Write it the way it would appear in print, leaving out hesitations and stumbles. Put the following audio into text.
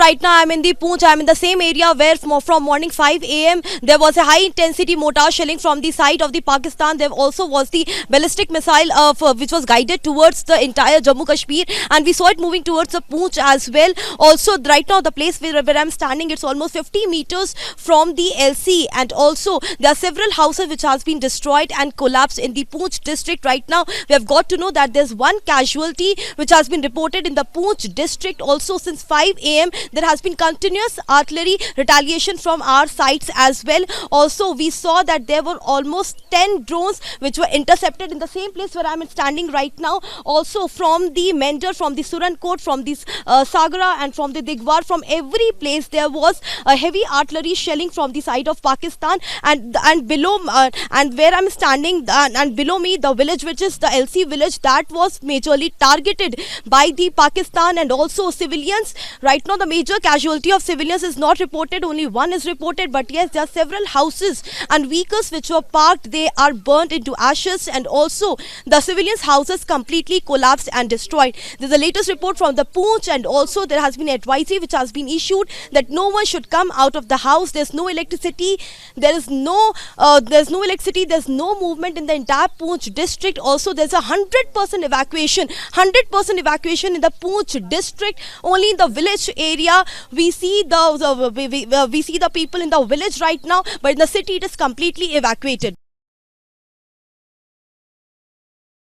right now I'm in the Poonch. I'm in the same area where from morning 5 a.m. there was a high intensity mortar shelling from the side of the Pakistan. There also was the ballistic missile which was guided towards the entire Jammu Kashmir, and we saw it moving towards the Poonch as well. Also right now the place where I'm standing, it's almost 50 meters from the LC, and also there are several houses which has been destroyed and collapsed in the Poonch district. Right now we have got to know that there's one casualty which has been reported in the Poonch district. Also since 5 a.m. there has been continuous artillery retaliation from our sides as well. Also we saw that there were almost 10 drones which were intercepted in the same place where I'm standing right now. Also from the Mender, from the Surankot, from the Sagara and from the Digwar, from every place there was a heavy artillery shelling from the side of Pakistan, and below and where I'm standing and below me the village which is the LC village, that was majorly targeted by the Pakistan and also civilians. Right now the major casualty of civilians is not reported, only one is reported, but yes, there are several houses and vehicles which were parked, they are burnt into ashes, and also the civilians' houses completely collapsed and destroyed. There's the latest report from the Poonch, and also there has been advisory which has been issued that no one should come out of the house. There's no electricity, there's no electricity, there's no movement in the entire Poonch district. Also there's a 100% evacuation in the Poonch district. Only in the village area we see the people in the village right now, but in the city it is completely evacuated.